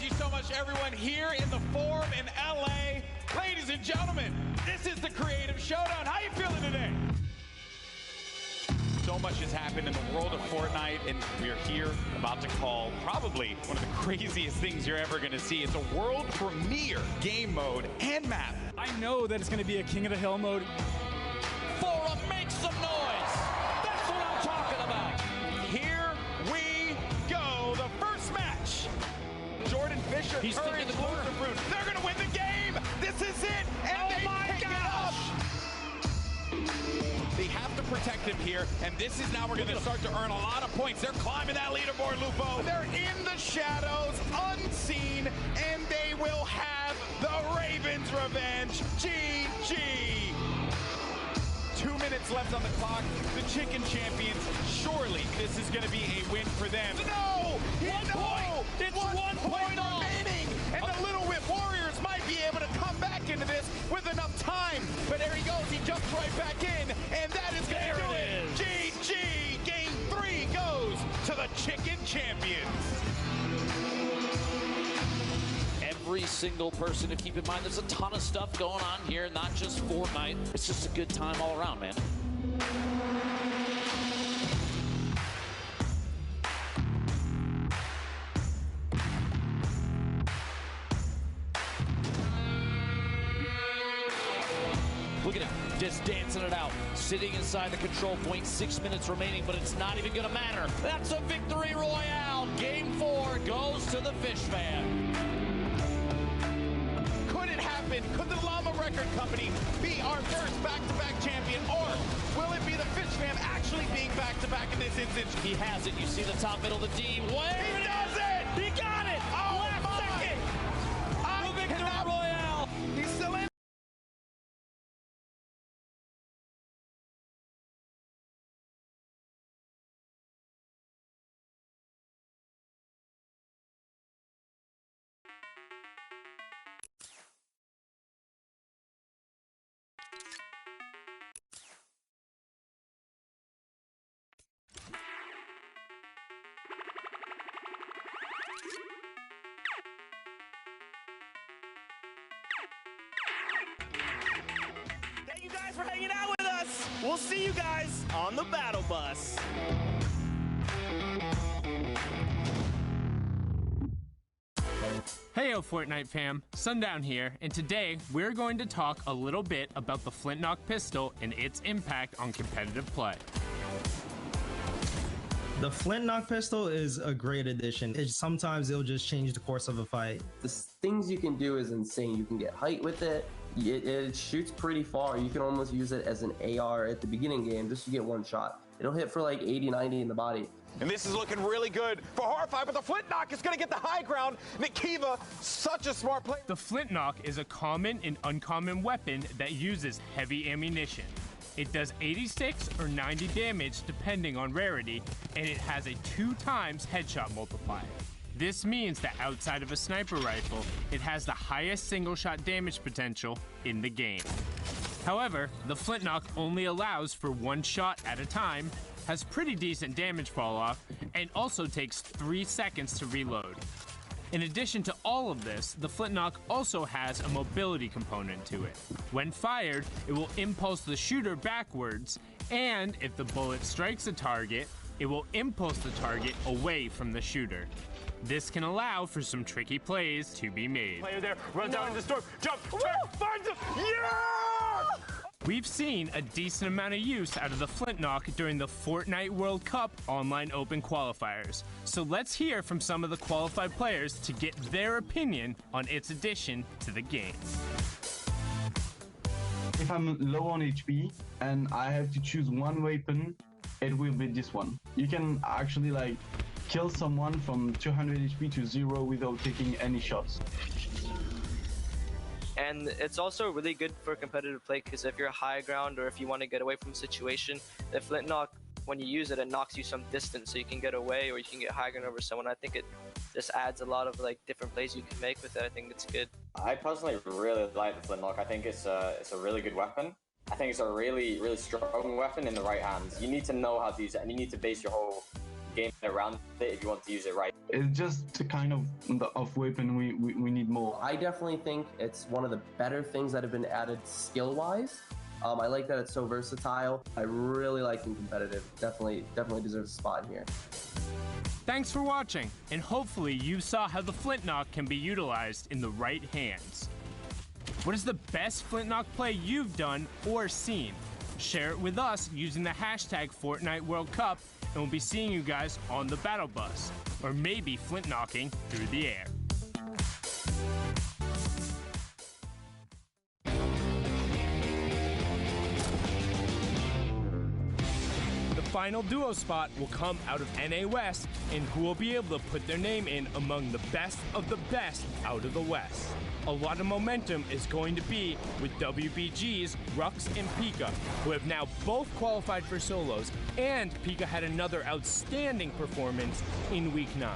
you so much, everyone, here in the Forum in LA. Ladies and gentlemen, this is the Creative Showdown. How you feeling today? So much has happened in the world of Fortnite, and we're here about to call probably one of the craziest things you're ever going to see. It's a world premiere game mode and map. I know that it's going to be a King of the Hill mode. Forum, make some noise. That's what I'm talking about. Here we go. The first match. Jordan Fisher, He's Courage, the corner. Fruit. They're going to win the game. This is it. And they pick it up. They have to protect him here, and this is now we're going to start to earn a lot of points. They're climbing that leaderboard, Lupo. They're in the shadows, unseen, and they will have the Ravens' revenge. GG. 2 minutes left on the clock. The Chicken Champions, surely this is going to be a win for them. No! One point! It's 1 point remaining! And the Little Whip Warriors might be able to come back into this with enough time. But there he goes. He jumps right back in. And that is going to do it. GG! Game 3 goes to the Chicken Champions. Every single person to keep in mind, there's a ton of stuff going on here, not just Fortnite. It's just a good time all around, man. Look at him, just dancing it out, sitting inside the control point, 6 minutes remaining, but it's not even gonna matter. That's a victory royale. Game 4 goes to the Fish Fam. Could it happen? Could the Llama Record Company be our first back-to-back champion? Or will it be the Fish Fam actually being back-to-back in this instance? He has it. You see the top middle of the D. He does it! He got it! Oh, Last second! I The victory cannot... royale! He's still in. Thank you guys for hanging out with us. We'll see you guys on the battle bus. Heyo Fortnite fam, Sundown here, and today we're going to talk a little bit about the Flintlock pistol and its impact on competitive play. The Flintlock pistol is a great addition. Sometimes it'll just change the course of a fight. The things you can do is insane. You can get height with it. It shoots pretty far. You can almost use it as an AR at the beginning game just to get one shot. It'll hit for like 80, 90 in the body. And this is looking really good for Horrify, but the Flintlock is going to get the high ground. Nikiva, such a smart player. The Flintlock is a common and uncommon weapon that uses heavy ammunition. It does 86 or 90 damage depending on rarity, and it has a 2 times headshot multiplier. This means that outside of a sniper rifle, it has the highest single shot damage potential in the game. However, the Flintlock only allows for 1 shot at a time, has pretty decent damage fall off, and also takes 3 seconds to reload. In addition to all of this, the Flintlock also has a mobility component to it. When fired, it will impulse the shooter backwards, and if the bullet strikes a target, it will impulse the target away from the shooter. This can allow for some tricky plays to be made. Player there, runs out in the storm, jump, turn, finds him, yeah! We've seen a decent amount of use out of the Flintlock during the Fortnite World Cup online open qualifiers. So let's hear from some of the qualified players to get their opinion on its addition to the game. If I'm low on HP and I have to choose one weapon, it will be this one. You can actually like kill someone from 200 HP to 0 without taking any shots. And it's also really good for competitive play because if you're high ground or if you want to get away from a situation, the Flintlock, when you use it, it knocks you some distance so you can get away or you can get high ground over someone. I think it just adds a lot of like different plays you can make with it. I think it's good. I personally really like the Flintlock. I think it's a really good weapon. I think it's a really strong weapon in the right hands. You need to know how to use it and you need to base your whole game around it if you want to use it right. It's just the kind of weapon we need more. I definitely think it's one of the better things that have been added skill-wise. I like that it's so versatile. I really like it competitive. Definitely deserves a spot here. Thanks for watching, and hopefully you saw how the Flintlock can be utilized in the right hands. What is the best Flintlock play you've done or seen? Share it with us using the hashtag Fortnite World Cup, and we'll be seeing you guys on the battle bus, or maybe Flintlocking through the air. The final duo spot will come out of NA West, and who will be able to put their name in among the best of the best out of the West. A lot of momentum is going to be with WBG's Rux and Pika, who have now both qualified for solos, and Pika had another outstanding performance in Week 9.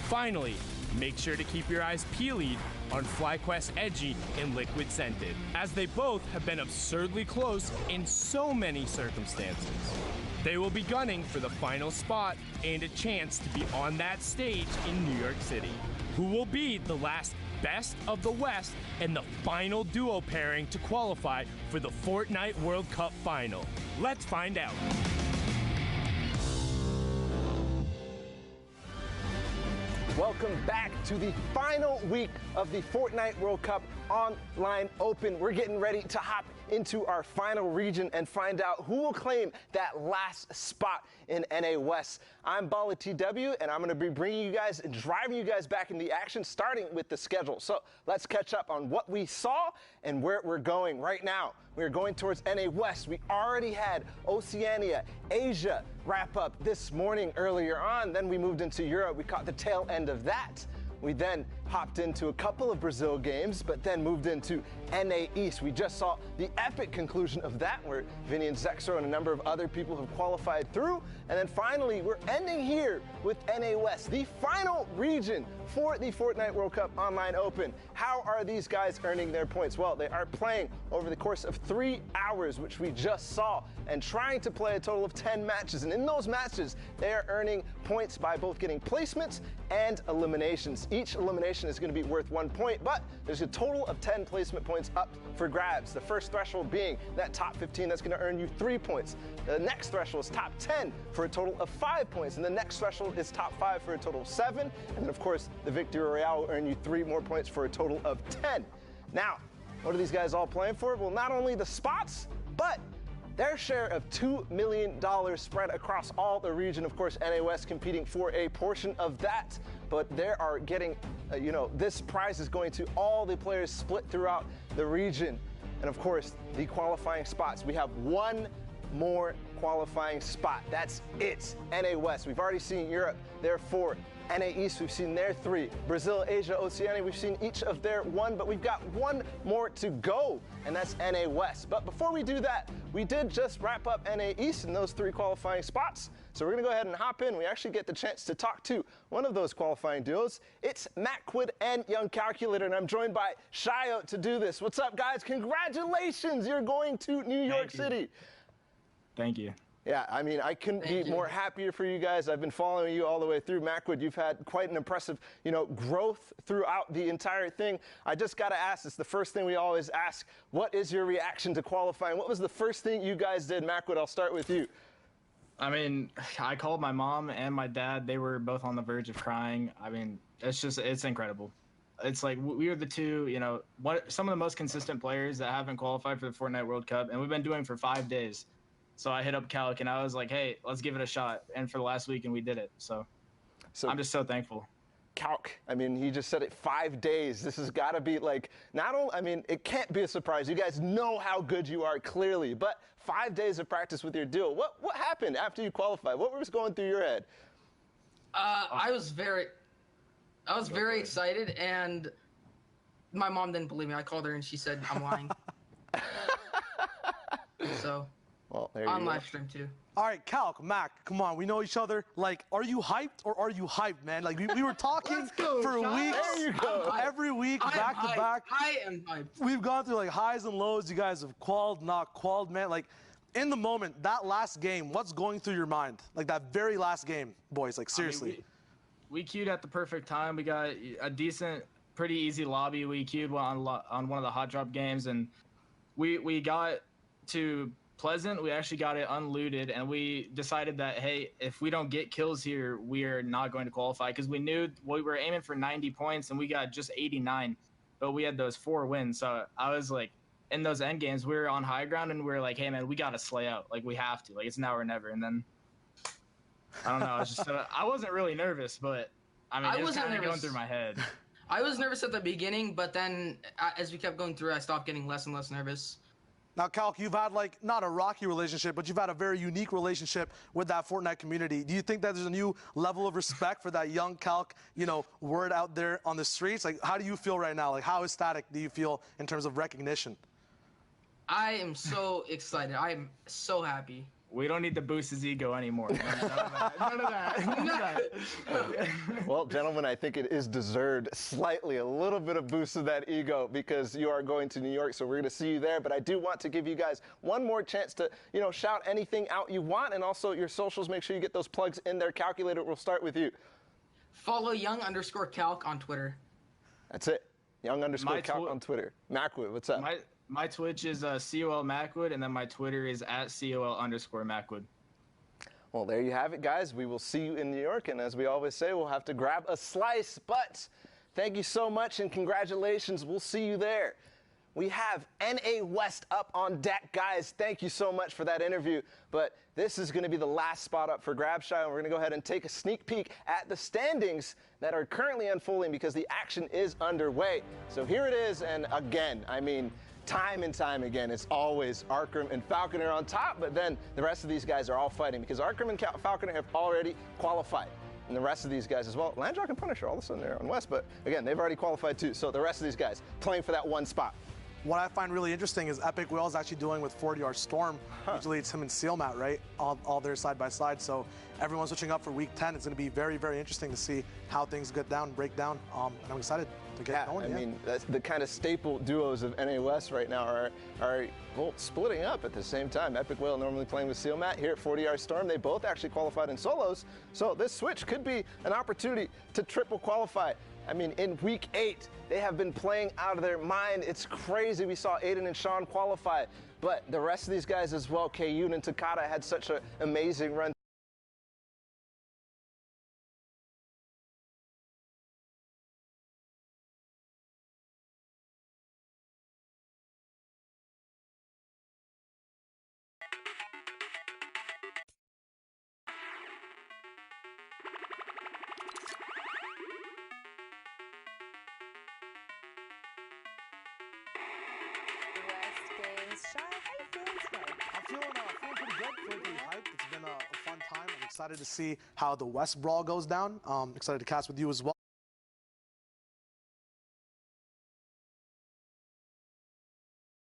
Finally, make sure to keep your eyes peeled on FlyQuest Edgy and Liquid Scented, as they both have been absurdly close in so many circumstances. They will be gunning for the final spot and a chance to be on that stage in New York City. Who will be the last best of the West and the final duo pairing to qualify for the Fortnite World Cup final? Let's find out. Welcome back to the final week of the Fortnite World Cup Online Open. We're getting ready to hop into our final region and find out who will claim that last spot in NA West. I'm Bala TW, and I'm going to be bringing you guys and driving you guys back in the action, starting with the schedule. So let's catch up on what we saw and where we're going right now. We're going towards NA West. We already had Oceania, Asia wrap up this morning earlier on. Then we moved into Europe. We caught the tail end of that. We then hopped into a couple of Brazil games, but then moved into NA East. We just saw the epic conclusion of that, where Vinny and Zexro and a number of other people have qualified through. And then finally, we're ending here with NA West, the final region for the Fortnite World Cup Online Open. How are these guys earning their points? Well, they are playing over the course of 3 hours, which we just saw, and trying to play a total of 10 matches. And in those matches, they are earning points by both getting placements and eliminations. Each elimination is going to be worth 1 point, but there's a total of 10 placement points up for grabs. The first threshold being that top 15, that's going to earn you 3 points. The next threshold is top 10 for a total of 5 points, and the next threshold is top 5 for a total of 7. And then, of course, the Victory Royale will earn you 3 more points for a total of 10. Now, what are these guys all playing for? Well, not only the spots, but their share of $2 million spread across all the region. Of course, NA West competing for a portion of that, but they are getting, this prize is going to all the players split throughout the region. And of course, the qualifying spots. We have one more qualifying spot. That's it. NA West. We've already seen Europe, their 4. NA East, we've seen their 3. Brazil, Asia, Oceania, we've seen each of their 1, but we've got 1 more to go, and that's NA West. But before we do that, we did just wrap up NA East in those 3 qualifying spots. So we're gonna go ahead and hop in. We actually get the chance to talk to one of those qualifying duos. It's Macwood and Young Calculator, and I'm joined by Shio to do this. What's up, guys? Congratulations, you're going to New York City. Thank you. Yeah, I mean, I couldn't be more happier for you guys. I've been following you all the way through. Macwood, you've had quite an impressive, growth throughout the entire thing. I just got to ask, it's the first thing we always ask, what is your reaction to qualifying? What was the first thing you guys did? Macwood, I'll start with you. I mean, I called my mom and my dad. They were both on the verge of crying. I mean, it's incredible. It's like we are the two, some of the most consistent players that haven't qualified for the Fortnite World Cup, and we've been doing it for 5 days. So I hit up Calc and I was like, hey, let's give it a shot. And for the last week, and we did it. So I'm just so thankful. Calc, I mean, he just said it, 5 days. This has got to be like, it can't be a surprise. You guys know how good you are, clearly. But 5 days of practice with your duo. What happened after you qualified? What was going through your head? I was very excited, and my mom didn't believe me. I called her and she said I'm lying. So. Well, there on you go. live stream too. All right, Calc, Mac, come on, we know each other. Like, are you hyped or are you hyped, man? Like, we were talking for weeks. There you go. Every week, back to back. I am hyped. We've gone through like highs and lows. You guys have qualled, not qualled, man. Like, in the moment, that last game, what's going through your mind? Like that very last game, boys. Like seriously. we queued at the perfect time. We got a decent, pretty easy lobby. We queued on one of the hot drop games, and we got to Pleasant. We actually got it unlooted, and we decided that, hey, if we don't get kills here, we are not going to qualify, because we knew we were aiming for 90 points, and we got just 89, but we had those 4 wins. So I was like, in those end games, we were on high ground, and we were like, hey, man, we got to slay out. Like, we have to. Like, it's now or never. And then, I don't know. I was just, I wasn't really nervous, but, I mean, it was kind of going through my head. I was nervous at the beginning, but then as we kept going through, I stopped getting less and less nervous. Now, Calc, you've had, like, not a rocky relationship, but you've had a very unique relationship with that Fortnite community. Do you think that there's a new level of respect for that young Calc, you know, word out there on the streets? Like, how do you feel right now? Like, how ecstatic do you feel in terms of recognition? I am so excited. I am so happy. We don't need to boost his ego anymore. None of that. Well, gentlemen, I think it is deserved slightly, a little bit of boost of that ego, because you are going to New York, so we're going to see you there. But I do want to give you guys one more chance to, you know, shout anything out you want, and also your socials. Make sure you get those plugs in there. Calculator, we'll start with you. Follow young_calc on Twitter. That's it. Young_calc on Twitter. Macwood, what's up? My Twitch is COL Macwood, and then my Twitter is @COL_Macwood. Well, there you have it, guys. We will see you in New York, and as we always say, we'll have to grab a slice. But thank you so much, and congratulations. We'll see you there. We have NA West up on deck, guys. Thank you so much for that interview. But this is going to be the last spot up for GrabShy, and we're going to go ahead and take a sneak peek at the standings that are currently unfolding, because the action is underway. So here it is, and again, I mean, time and time again, it's always Arcrum and Falconer on top, but then the rest of these guys are all fighting, because Arcrum and Falconer have already qualified. And the rest of these guys as well. Landrock and Punisher, all of a sudden they're on West, but again, they've already qualified too. So the rest of these guys playing for that one spot. What I find really interesting is Epic Will is actually doing with 40R Storm. Usually it's him and Sealmat, right? All there side by side. So everyone's switching up for week 10. It's going to be very, very interesting to see how things get down, break down. And I'm excited to get going. I mean, that's the kind of staple duos of NA West right now are well, splitting up at the same time. Epic Will normally playing with Sealmat. Here at 40R Storm, they both actually qualified in solos. So this switch could be an opportunity to triple qualify. I mean, in week 8, they have been playing out of their mind. It's crazy. We saw Aiden and Sean qualify, but the rest of these guys as well, Kayun and Takata, had such an amazing run. I'm feeling pretty good, feeling pretty hyped. It's been a fun time. I'm excited to see how the West Brawl goes down. Excited to cast with you as well.